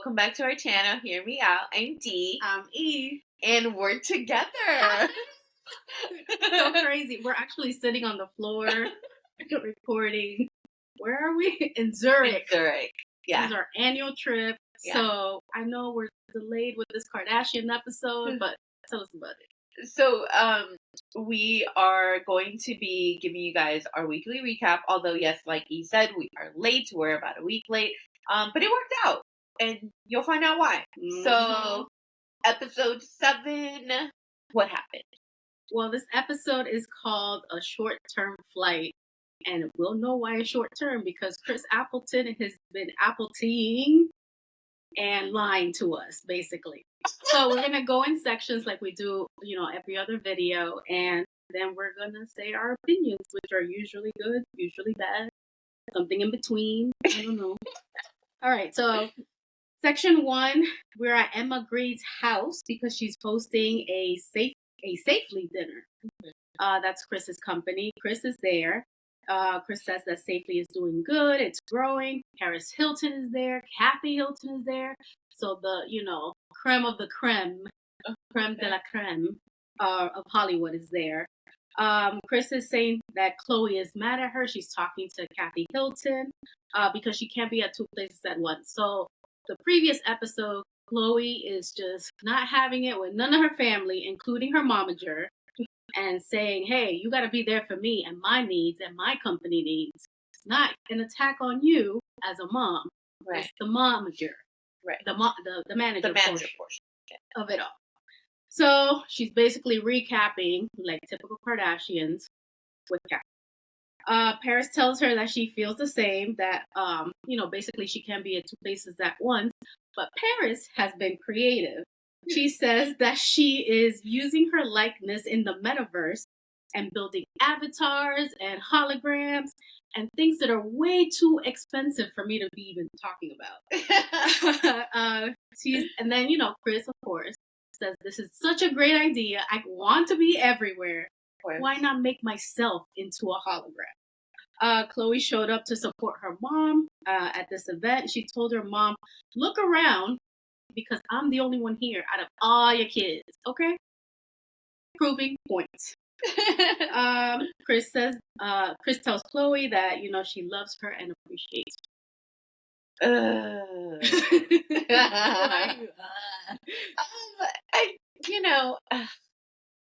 welcome back to our channel. Hear me out. I'm D. I'm E. And we're together. So crazy. We're actually sitting on the floor recording. Where are we? In Zurich. Yeah. This is our annual trip. Yeah. So I know we're delayed with this Kardashian episode, but tell us about it. So, we are going to be giving you guys our weekly recap. Although, yes, like E said, we are late. We're about a week late. But it worked out. And you'll find out why. Mm-hmm. So, episode 7, what happened? Well, this episode is called A Short-Term Flight. And we'll know why it's short-term because Chris Appleton has been Appleteeing and lying to us, basically. So we're going to go in sections like we do, every other video. And then we're going to say our opinions, which are usually good, usually bad, something in between. I don't know. All right. So section 1, we're at Emma Greed's house because she's hosting a Safely dinner. That's Chris's company. Chris is there. Chris says that Safely is doing good. It's growing. Paris Hilton is there. Kathy Hilton is there. So the, creme of the creme de la creme of Hollywood is there. Chris is saying that Khloe is mad at her. She's talking to Kathy Hilton because she can't be at 2 places at once. So the previous episode, Khloe is just not having it with none of her family, including her momager, and saying, hey, you got to be there for me and my needs and my company needs. It's not an attack on you as a mom. Right. It's the momager. Right. The manager portion of it all. So she's basically recapping, like typical Kardashians, with Kathy. Paris tells her that she feels the same, that, basically she can't be at 2 places at once. But Paris has been creative. She says that she is using her likeness in the metaverse and building avatars and holograms and things that are way too expensive for me to be even talking about. And then, Chris, of course, says this is such a great idea. I want to be everywhere. Why not make myself into a hologram? Khloe showed up to support her mom at this event. She told her mom, look around because I'm the only one here out of all your kids. Okay? Proving points. Chris tells Khloe that, she loves her and appreciates her.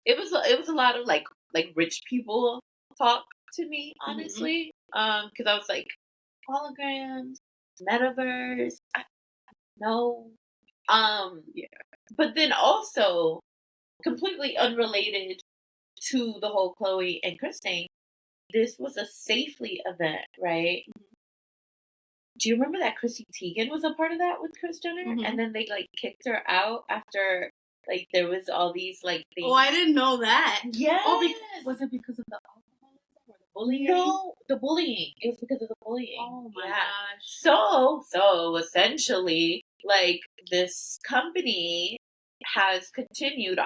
It was a lot of like rich people talk to me, honestly. Because I was like, holograms, metaverse, no. Yeah. But then also, completely unrelated to the whole Khloe and Chris thing, this was a Safely event, right? Mm-hmm. Do you remember that Chrissy Teigen was a part of that with Kris Jenner? Mm-hmm. And then they kicked her out after there was all these things. Oh, I didn't know that. Yes. Was it because of the alcoholism or the bullying? No, the bullying. It was because of the bullying. Oh my gosh. So essentially, this company has continued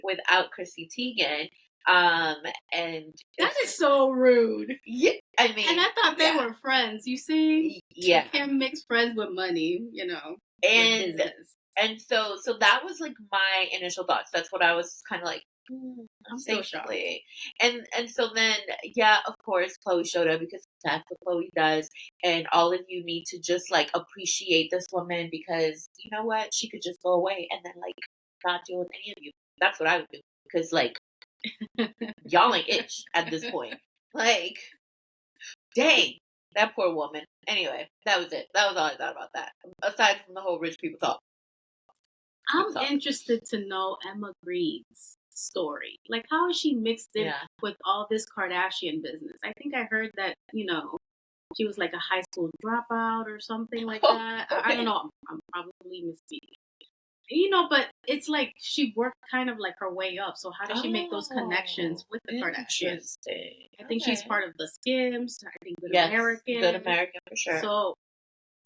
without Chrissy Teigen. And that is so rude. Yeah, I mean, and I thought they were friends. You see, yeah, you can't mix friends with money, And so that was my initial thoughts. That's what I was kind of like. I'm so shocked. And so then, yeah, of course, Khloe showed up because that's what Khloe does. And all of you need to just appreciate this woman because you know what? She could just go away and then not deal with any of you. That's what I would do because y'all ain't itch at this point. Dang, that poor woman. Anyway, that was it. That was all I thought about that. Aside from the whole rich people talk. I'm interested to know Emma Greed's story. How is she mixed in with all this Kardashian business? I think I heard that, she was a high school dropout or something like that. Okay. I don't know. I'm probably misspeaking. But it's she worked kind of her way up. So how did she make those connections with the Kardashians? I think she's part of the Skims. I think Good American. Good American for sure. So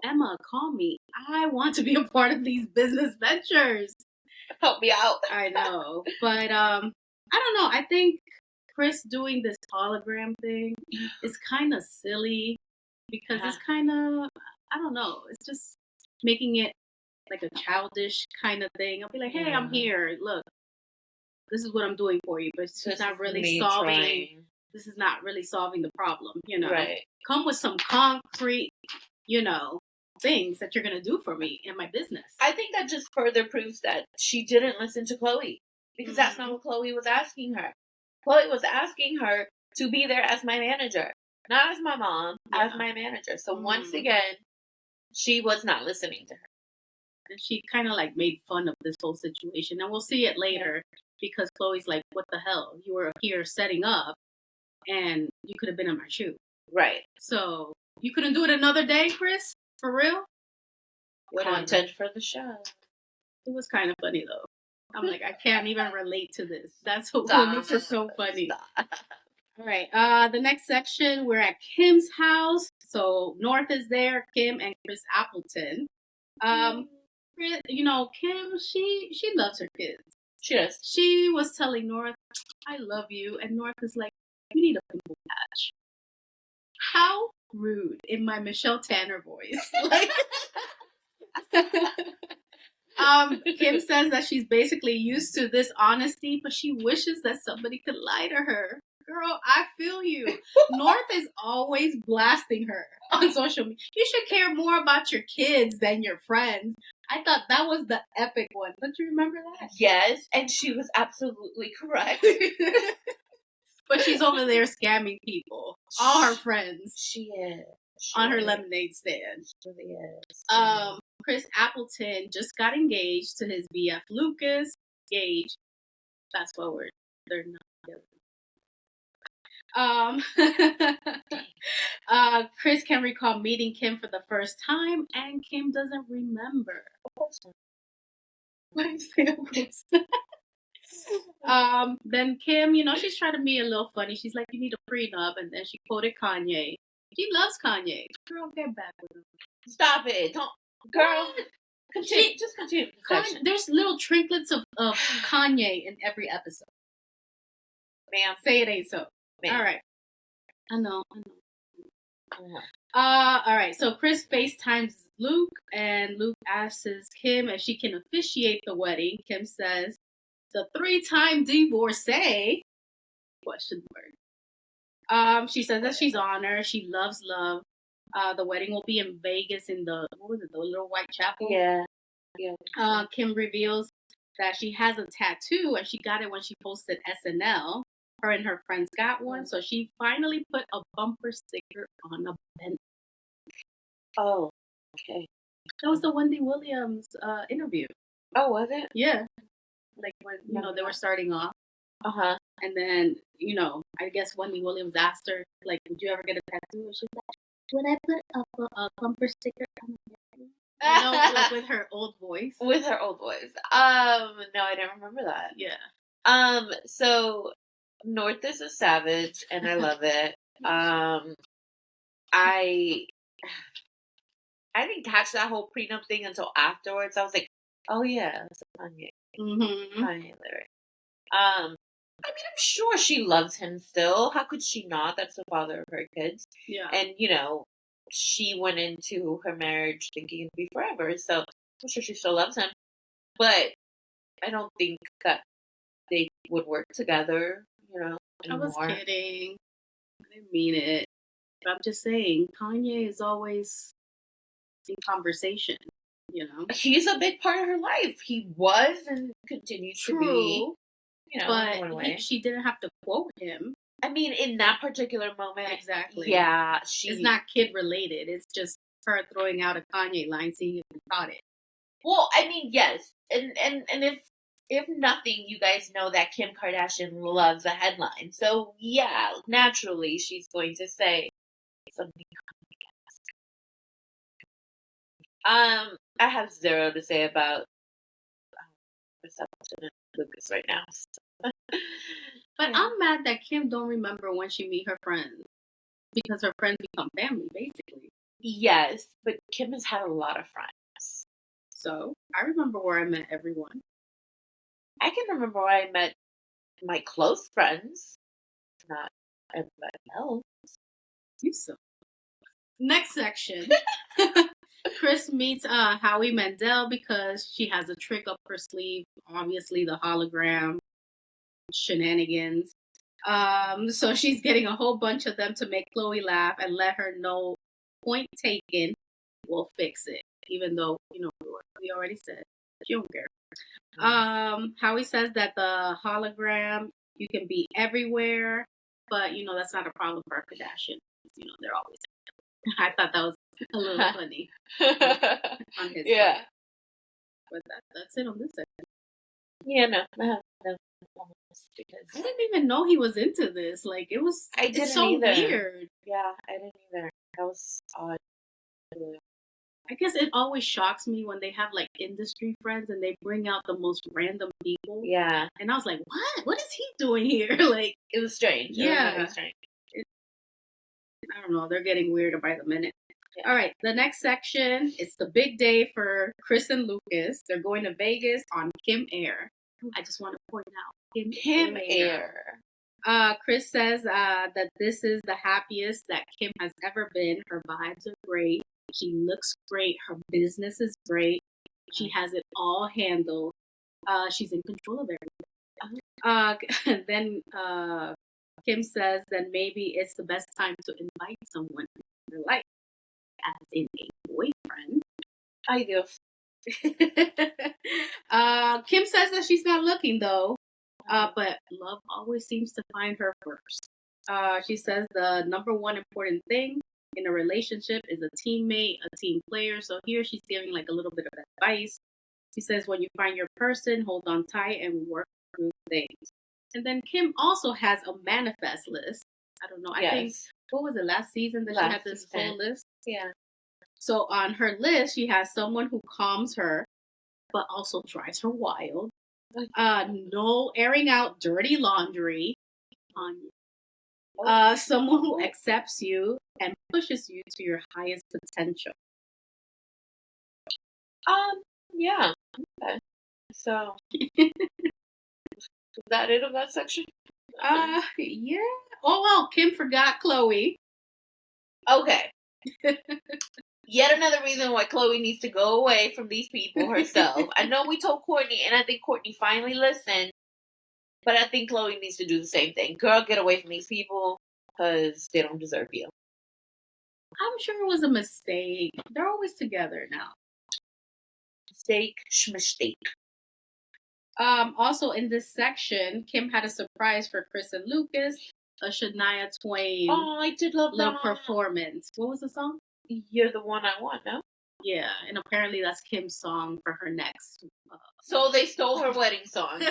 Emma, call me. I want to be a part of these business ventures. Help me out. I know. But I don't know. I think Chris doing this hologram thing is kind of silly because it's kind of, I don't know. It's just, making it like a childish kind of thing. I'll be like, hey, I'm here. Look, this is what I'm doing for you. But she's not really solving. This is not really solving the problem, Right. Come with some concrete, things that you're going to do for me in my business. I think that just further proves that she didn't listen to Chloe. Because that's not what Chloe was asking her. Chloe was asking her to be there as my manager. Not as my mom, as my manager. So once again, she was not listening to her. And she kind of like made fun of this whole situation. And we'll see it later because Chloe's like, what the hell? You were here setting up and you could have been in my shoe. Right. So you couldn't do it another day, Chris? For real? Content for the show. It was kind of funny though. I'm like, I can't even relate to this. That's what makes it so funny. All right. The next section, we're at Kim's house. So North is there, Kim and Chris Appleton. Kim, she loves her kids. She does. She was telling North, I love you. And North is like, you need a pimple patch. How rude in my Michelle Tanner voice. Like, Kim says that she's basically used to this honesty, but she wishes that somebody could lie to her. Girl, I feel you. North is always blasting her on social media. You should care more about your kids than your friends. I thought that was the epic one. Don't you remember that? Yes, and she was absolutely correct. But she's over there scamming people. All her friends. She is. On her lemonade stand. She really is. Chris Appleton just got engaged to his BF Lucas. Gage. Fast forward. They're not together. Chris can recall meeting Kim for the first time, and Kim doesn't remember. Of course not. Why do you say of course? Then Kim, she's trying to be a little funny. She's like, you need a prenup, and then she quoted Kanye. She loves Kanye. Girl, get back with him. Stop it. Don't. Girl, continue. Just continue. There's little trinklets of Kanye in every episode. Ma'am. Say it ain't so. Ma'am. All right. I know. All right. So Chris FaceTimes Luke, and Luke asks Kim if she can officiate the wedding. Kim says, the 3-time divorcee, ? She says that she's honored. She loves love. The wedding will be in Vegas in the little white chapel. Yeah. Kim reveals that she has a tattoo and she got it when she posted SNL. Her and her friends got one, so she finally put a bumper sticker on a Bentley. Oh, okay. That was the Wendy Williams interview. Oh, was it? Yeah. Like when they were starting off. Uh-huh. And then, I guess Wendy Williams asked her, like, would you ever get a tattoo? And she was like, would I put up a bumper sticker on my like with her old voice? With her old voice. No, I don't remember that. Yeah. So North is a savage, and I love it. I didn't catch that whole prenup thing until afterwards. I was like, oh yeah, that's a Kanye. Kanye lyric. I mean, I'm sure she loves him still. How could she not? That's the father of her kids. Yeah. And, she went into her marriage thinking it'd be forever. So I'm sure she still loves him. But I don't think that they would work together, anymore. I was kidding. I didn't mean it. But I'm just saying, Kanye is always in conversation, He's a big part of her life. He was and continues to be. But she didn't have to quote him. I mean, in that particular moment. Exactly. Yeah. It's not kid related. It's just her throwing out a Kanye line, seeing if we caught it. Well, I mean, yes. And if nothing, you guys know that Kim Kardashian loves a headline. So, yeah, naturally, she's going to say something. I have zero to say about Lucas right now. But I'm mad that Kim don't remember when she meet her friends. Because her friends become family, basically. Yes, but Kim has had a lot of friends. So, I remember where I met everyone. I can remember where I met my close friends. Not everybody else. You so. Next section. Chris meets Howie Mandel because she has a trick up her sleeve. Obviously, the hologram shenanigans. So she's getting a whole bunch of them to make Chloe laugh and let her know, point taken, we'll fix it. Even though, we already said she don't care. Howie says that the hologram, you can be everywhere, but that's not a problem for Kardashians. They're always. I thought that was a little funny on his Yeah. part. But that's it on this section. Yeah, no, I have no because I didn't even know he was into this. Like it's so either. weird. Yeah, I didn't either. That was odd. I guess it always shocks me when they have like industry friends and they bring out the most random people. Yeah. And I was like, what? What is he doing here? Like, it was strange. Yeah. It was really strange. I don't know. They're getting weirder by the minute. Yeah. All right. The next section, it's the big day for Chris and Lucas. They're going to Vegas on Kim Air. I just want to point out Kim Air. Chris says that this is the happiest that Kim has ever been. Her vibes are great. She looks great. Her business is great. She has it all handled. She's in control of everything. Then Kim says that maybe it's the best time to invite someone in their life, as in a boyfriend. I do. Kim says that she's not looking though, but love always seems to find her first. She says the number one important thing in a relationship is a teammate, a team player. So here she's giving like a little bit of advice. She says when you find your person, hold on tight and work through things. And then Kim also has a manifest list. I don't know. I think, what was it, last season that she had this full list? Yeah. So on her list, she has someone who calms her, but also drives her wild. No airing out dirty laundry. Someone who accepts you and pushes you to your highest potential. Yeah. Okay. So, is that it of that section? Yeah. Oh, well, Kim forgot Chloe. Okay. Yet another reason why Chloe needs to go away from these people herself. I know we told Courtney, and I think Courtney finally listened, but I think Chloe needs to do the same thing. Girl, get away from these people because they don't deserve you. I'm sure it was a mistake. They're always together now. Mistake, schmistake. Also in this section, Kim had a surprise for Chris and Lucas, a Shania Twain. Oh, I did love little that performance. What was the song? You're the one I want, no? Yeah, and apparently that's Kim's song for her next. So they stole her wedding song.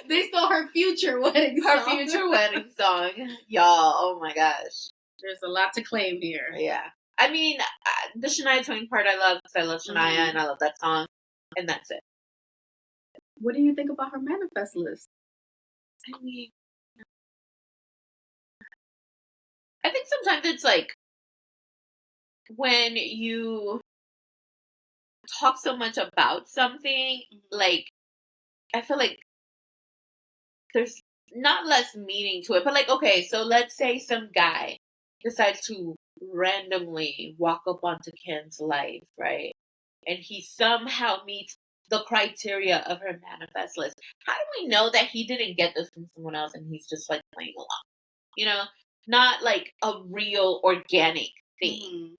They stole her future wedding song. Her future wedding song. Y'all, oh my gosh. There's a lot to claim here. Yeah. I mean, the Shania Twain part I love because I love Shania and I love that song. And that's it. What do you think about her manifest list? I mean, I think sometimes it's like when you talk so much about something, like, I feel like there's not less meaning to it, but like, okay, so let's say some guy decides to randomly walk up onto Kim's life, right? And he somehow meets the criteria of her manifest list. How do we know that he didn't get this from someone else and he's just like playing along? Not like a real organic thing.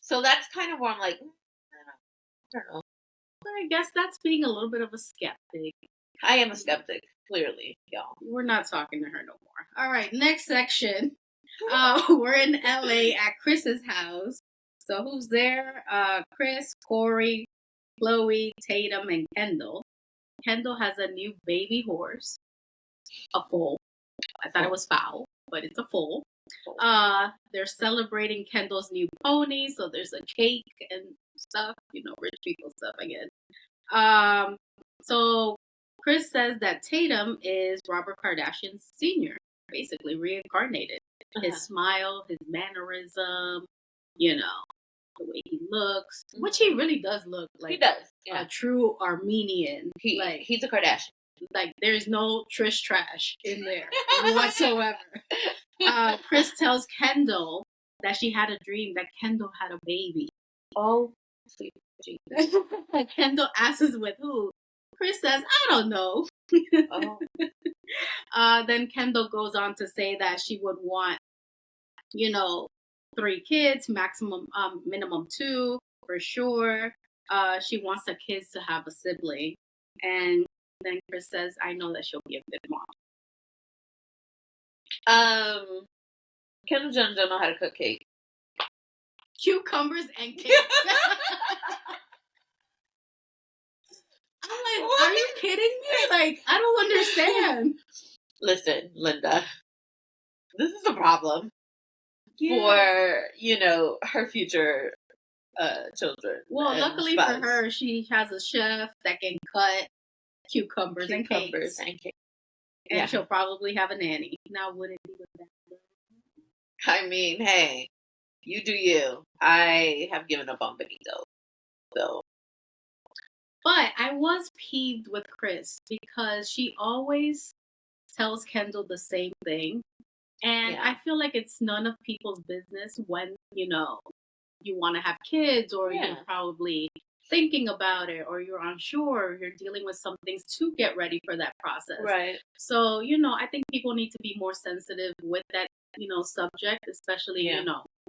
So that's kind of where I'm like, I don't know. But I guess that's being a little bit of a skeptic. I am a skeptic, clearly, y'all. We're not talking to her no more. All right, next section. We're in LA at Chris's house. So who's there? Chris, Corey, Chloe, Tatum, and Kendall. Kendall has a new baby horse. A foal. I thought it was foul, but it's a foal. They're celebrating Kendall's new pony, so there's a cake and stuff, rich people stuff, I guess. So Chris says that Tatum is Robert Kardashian's senior, basically reincarnated. His smile, his mannerism, the way he looks, which he really does look like. He does, a true Armenian. He's a Kardashian. Like, there's no Trish trash in there whatsoever. Chris tells Kendall that she had a dream that Kendall had a baby. Oh, sweet Jesus. Kendall asks with who? Chris says, I don't know. Oh. Then Kendall goes on to say that she would want, 3 kids, minimum 2 for sure. She wants the kids to have a sibling. And then Chris says, I know that she'll be a good mom. Kendall Jenner don't know how to cook cake. Cucumbers and cakes. I'm like, What? are you kidding me? Like, I don't understand. Listen, Linda, this is a problem for, her future children. Well, and luckily spouse. for her, she has a chef that can cut cucumbers and cakes. And she'll probably have a nanny. Now, would it be with that? I mean, hey, you do you. I have given up on Benito. So. But I was peeved with Chris because she always tells Kendall the same thing. And I feel like it's none of people's business when, you want to have kids or you're probably thinking about it or you're unsure or you're dealing with some things to get ready for that process. Right. So, I think people need to be more sensitive with that, subject, especially,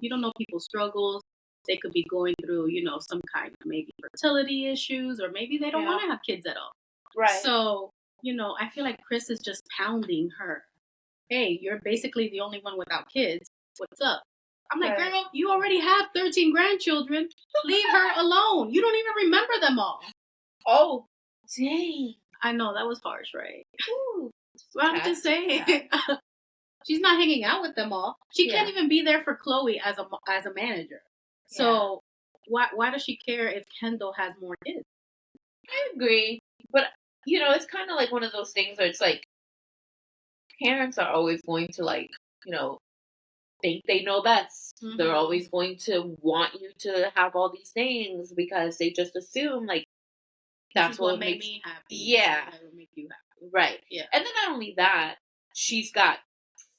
you don't know people's struggles. They could be going through, some kind of maybe fertility issues or maybe they don't want to have kids at all. Right. So, I feel like Chris is just pounding her. Hey, you're basically the only one without kids. What's up? I'm like, girl, you already have 13 grandchildren. Leave her alone. You don't even remember them all. Oh, dang. I know, that was harsh, right? Ooh, but I'm just saying. She's not hanging out with them all. She can't even be there for Chloe as a manager. So why does she care if Kendall has more kids? I agree. But, it's kind of like one of those things where it's like parents are always going to think they know best. Mm-hmm. They're always going to want you to have all these things because they just assume that's what made me happy. Yeah. That will make you happy. Right. Yeah. And then not only that, she's got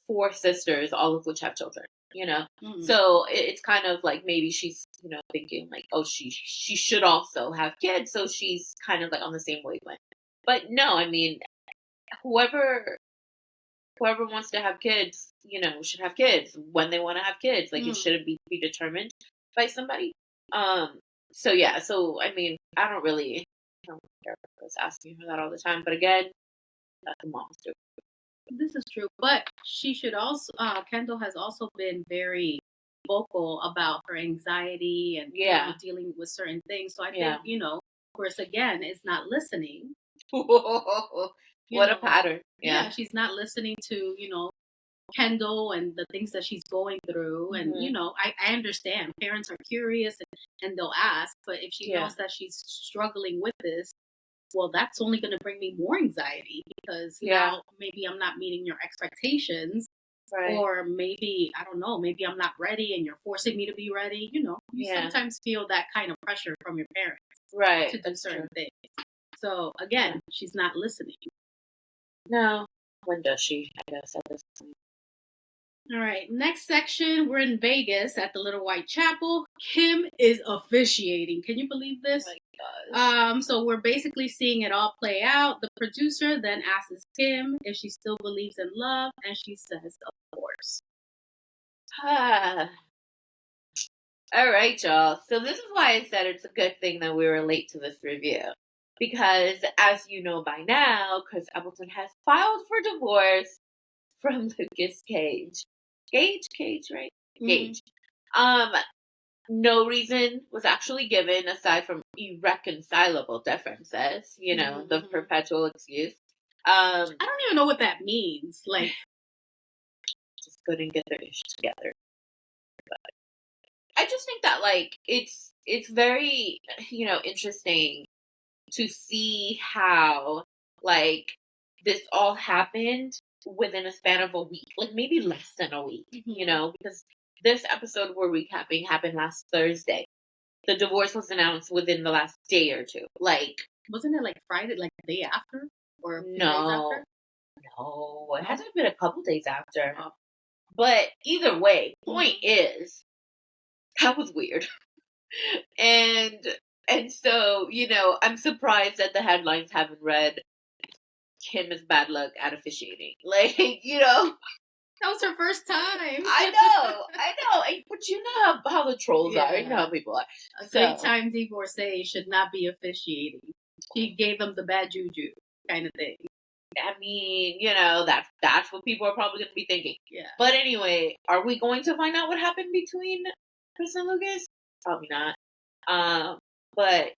4 sisters, all of which have children. Mm-hmm. So it's kind of like maybe she's thinking oh she should also have kids, so she's kind of on the same wavelength. But no, I mean whoever wants to have kids, should have kids when they want to have kids. It shouldn't be determined by somebody. So yeah, so I mean I don't care if I was asking her that all the time, but again, that's the mom's do. This is true, but she should also. Kendall has also been very vocal about her anxiety and dealing with certain things. So I think of course, again, is not listening. What a pattern! Yeah, she's not listening to Kendall and the things that she's going through, and I understand parents are curious and they'll ask, but if she knows that she's struggling with this. Well, that's only going to bring me more anxiety because now maybe I'm not meeting your expectations, or maybe, I don't know, maybe I'm not ready and you're forcing me to be ready. You sometimes feel that kind of pressure from your parents to do certain things. So again, she's not listening. No. When does she? I guess at this point. All right, next section. We're in Vegas at the Little White Chapel. Kim is officiating. Can you believe this? Oh my gosh. So we're basically seeing it all play out. The producer then asks Kim if she still believes in love, and she says, of course. All right, y'all. So this is why I said it's a good thing that we were late to this review. Because, as you know by now, Chris Appleton has filed for divorce from Lucas Cage. Cage, right? Mm-hmm. Gage. No reason was actually given aside from irreconcilable differences, the perpetual excuse. I don't even know what that means. Just couldn't get their ish together. But I just think that it's very, interesting to see how this all happened within a span of a week, maybe less than a week, because this episode we're recapping happened last Thursday. The divorce was announced within the last day or two. Wasn't it Friday, the day after? Or a few days after? No, it hasn't been a couple days after. Oh. But either way, point is, that was weird. And so, I'm surprised that the headlines haven't read Kim is bad luck at officiating. Like, That was her first time. I know. But you know how the trolls are. You know how people are. A three-time divorcee should not be officiating. She gave them the bad juju kind of thing. I mean, that's what people are probably going to be thinking. Yeah. But anyway, are we going to find out what happened between Chris and Lucas? Probably not. But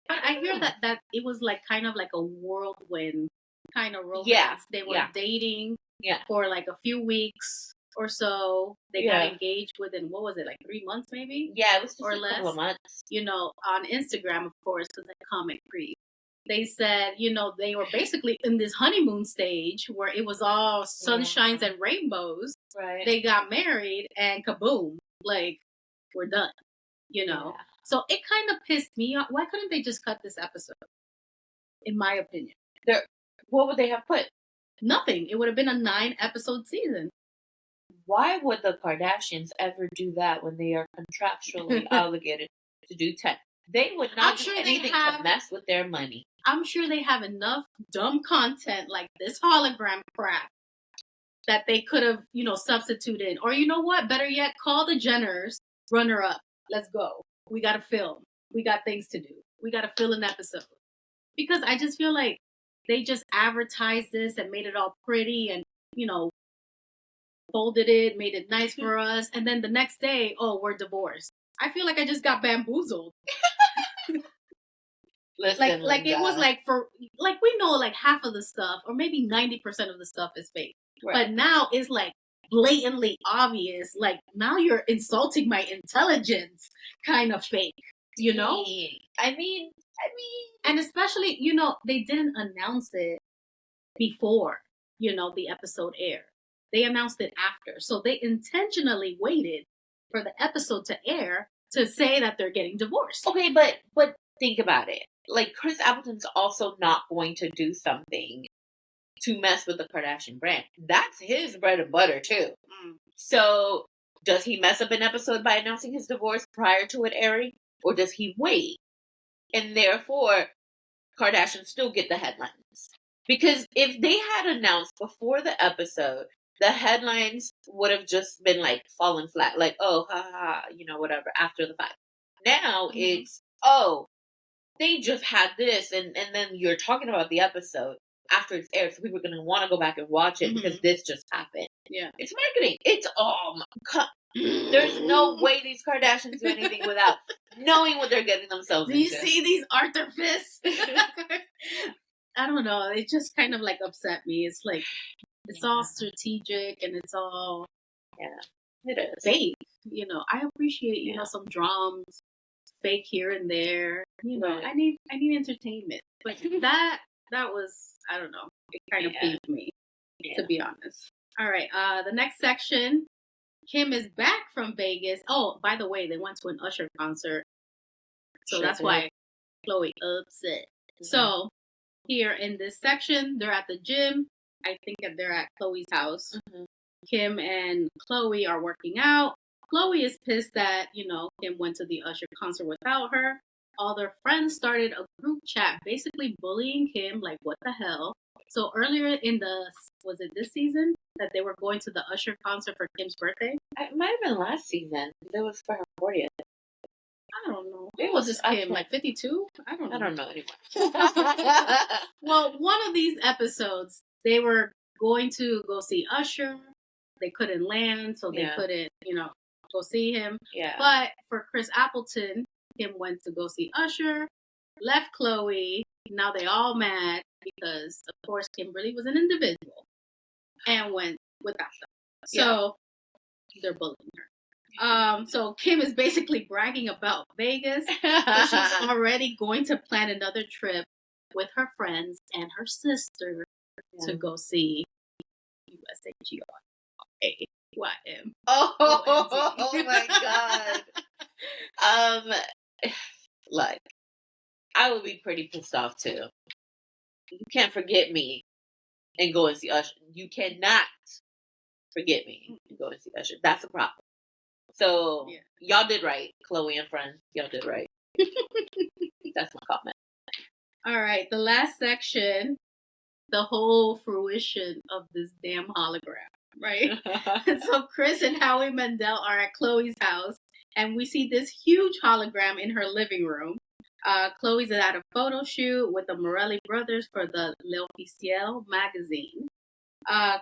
I hear that it was like kind of like a whirlwind kind of romance. Yeah. They were dating for like a few weeks or so. They got engaged within, what was it, like 3 months maybe? Yeah, it was just or a less. couple of months. On Instagram, of course, because I comment creep. They said, they were basically in this honeymoon stage where it was all sunshines and rainbows. Right. They got married and kaboom, like, we're done, Yeah. So it kind of pissed me off. Why couldn't they just cut this episode? In my opinion. What would they have put? Nothing. It would have been a 9-episode season. Why would the Kardashians ever do that when they are contractually obligated to do 10? They would not do anything to mess with their money. I'm sure they have enough dumb content like this hologram crap that they could have, substituted. Or you know what? Better yet, call the Jenners, runner up. Let's go. We got to film. We got things to do. We got to fill an episode. Because I just feel like they just advertised this and made it all pretty and, folded it, made it nice for us. And then the next day, we're divorced. I feel like I just got bamboozled. Listen, like it was like we know like half of the stuff or maybe 90% of the stuff is fake. Right. But now it's like blatantly obvious. Like now you're insulting my intelligence kind of fake, I mean, and especially, they didn't announce it before, the episode aired. They announced it after. So they intentionally waited for the episode to air to say that they're getting divorced. Okay, but think about it. Like, Chris Appleton's also not going to do something to mess with the Kardashian brand. That's his bread and butter, too. So, does he mess up an episode by announcing his divorce prior to it airing? Or does he wait? And therefore, Kardashians still get the headlines. Because if they had announced before the episode, the headlines would have just been, like, falling flat. Like, oh, ha, ha, whatever, after the fact. Now, it's, they just had this, and then you're talking about the episode after it's aired, so people are going to want to go back and watch it because this just happened. Yeah. It's marketing. It's there's no way these Kardashians do anything without knowing what they're getting themselves into. Do you see these artifice? I don't know. It just kind of like upset me. It's like, it's all strategic and it's all it is fake. I appreciate, some drums, fake here and there. Right. I need entertainment. But that was, I don't know. It kind of peeved me, to be honest. All right. The next section, Kim is back from Vegas. Oh, by the way, they went to an Usher concert. So that's why Khloe upset. Mm-hmm. So here in this section, they're at the gym. I think that they're at Khloe's house. Mm-hmm. Kim and Khloe are working out. Khloe is pissed that, Kim went to the Usher concert without her. All their friends started a group chat basically bullying Kim, like, what the hell? So earlier in was it this season, that they were going to the Usher concert for Kim's birthday? It might have been last season. It was for her 40th. I don't know. It was just Kim, like 52? I don't know anymore. Well, one of these episodes, they were going to go see Usher. They couldn't land, so they couldn't, go see him. Yeah. But for Chris Appleton, Kim went to go see Usher, left Khloe. Now they all mad because, of course, Kimberly was an individual and went without them. So they're bullying her. So Kim is basically bragging about Vegas. But she's already going to plan another trip with her friends and her sister to go see USAGYM. Oh my God. Look, I would be pretty pissed off too. You can't forget me and go and see Usher. You cannot forget me and go and see Usher. That's a problem. So y'all did right, Chloe and friends. Y'all did right. That's my comment. All right, the last section, the whole fruition of this damn hologram, right? So Chris and Howie Mandel are at Chloe's house, and we see this huge hologram in her living room. Chloe's at a photo shoot with the Morelli brothers for the L'Officiel magazine.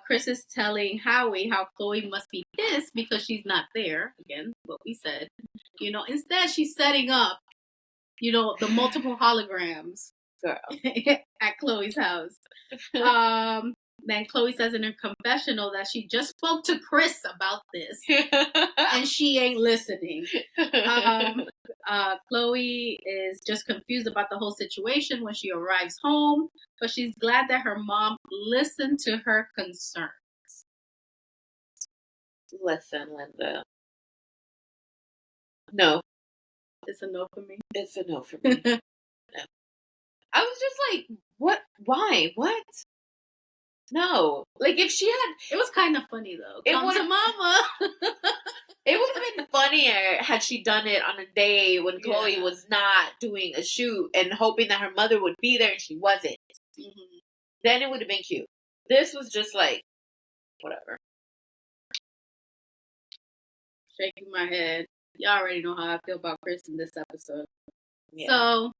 Chris is telling Howie how Chloe must be pissed because she's not there. Again, what we said. Instead she's setting up, the multiple holograms at Chloe's house. Then Chloe says in her confessional that she just spoke to Chris about this and she ain't listening. Chloe is just confused about the whole situation when she arrives home, but she's glad that her mom listened to her concerns. Listen, Linda. No. It's a no for me? It's a no for me. No. I was just like, what? Why? What? No. Like, if she had... It was kind of funny, though. Come to mama. It would have been funnier had she done it on a day when Chloe was not doing a shoot and hoping that her mother would be there and she wasn't. Mm-hmm. Then it would have been cute. This was just like, whatever. Shaking my head. Y'all already know how I feel about Chris in this episode. Yeah. So,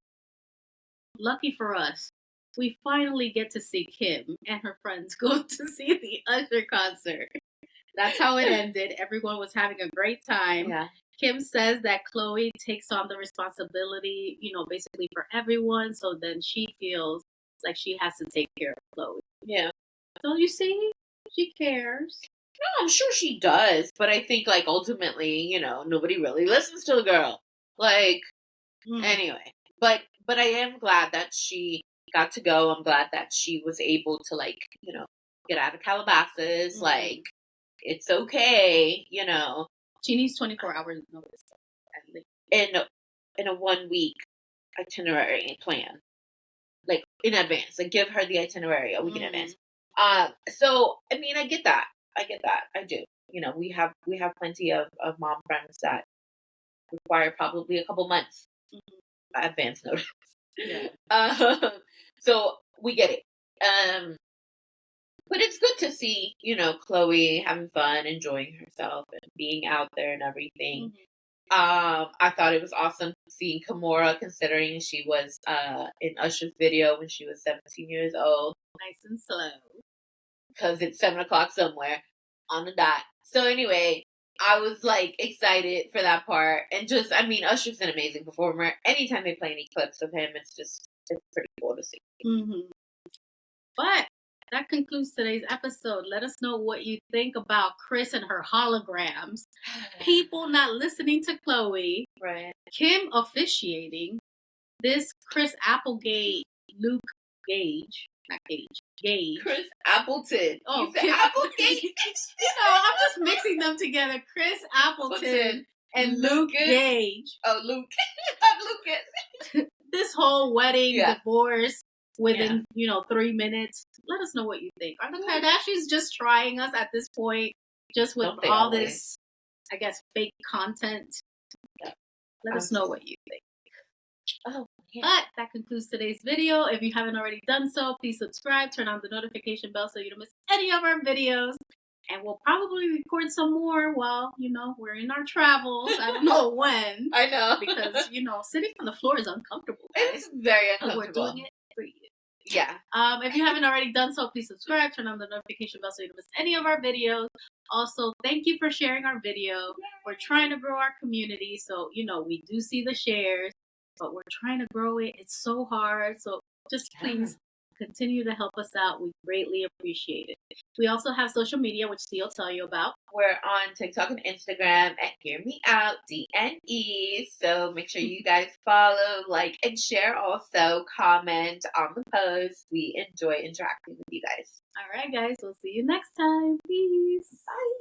lucky for us, we finally get to see Kim and her friends go to see the Usher concert. That's how it ended. Everyone was having a great time. Yeah. Kim says that Chloe takes on the responsibility, basically for everyone. So then she feels like she has to take care of Chloe. Yeah. So you see, she cares. No, I'm sure she does. But I think, like, ultimately, nobody really listens to the girl. Like, anyway. But I am glad that she got to go. I'm glad that she was able to, like, get out of Calabasas. Mm-hmm. Like, it's okay, She needs 24 hours notice. In a 1 week itinerary plan. Like, in advance. Like, give her the itinerary a week in advance. So, I mean, I get that. I do. We have plenty of mom friends that require probably a couple months advance notice. Yeah. So we get it. But it's good to see, Chloe having fun, enjoying herself, and being out there and everything. Mm-hmm. I thought it was awesome seeing Kimora, considering she was in Usher's video when she was 17 years old. Nice and slow. Because it's 7 o'clock somewhere on the dot. So anyway, I was like excited for that part. And just, I mean, Usher's an amazing performer. Anytime they play any clips of him, it's pretty cool to see. Mm-hmm. But that concludes today's episode. Let us know what you think about Chris and her holograms. People not listening to Chloe. Right. Kim officiating. This Chris Applegate, Luke Gage. Not Gage. Gage. Chris Appleton. Oh, you said Applegate. I'm just mixing them together. Chris Appleton and Luke Gage. Oh, Luke. Not Lucas. This whole wedding, divorce, within 3 minutes. Let us know what you think. Are the Kardashians just trying us at this point, just with all this, I guess, fake content? Yeah. Let us know what you think. Oh, yeah. But that concludes today's video. If you haven't already done so, please subscribe, turn on the notification bell so you don't miss any of our videos. And we'll probably record some more while, we're in our travels. I don't know when. I know. Because, sitting on the floor is uncomfortable. It's very uncomfortable. But we're doing it for you. Yeah. If you haven't already done so, please subscribe, turn on the notification bell so you don't miss any of our videos. Also, thank you for sharing our video. We're trying to grow our community. So, we do see the shares, but we're trying to grow it. It's so hard. So just please continue to help us out. We greatly appreciate it. We also have social media, which Theo will tell you about. We're on TikTok and Instagram at Hear Me Out DNE. So make sure you guys follow, like, and share. Also, comment on the post. We enjoy interacting with you guys. All right, guys. We'll see you next time. Peace. Bye.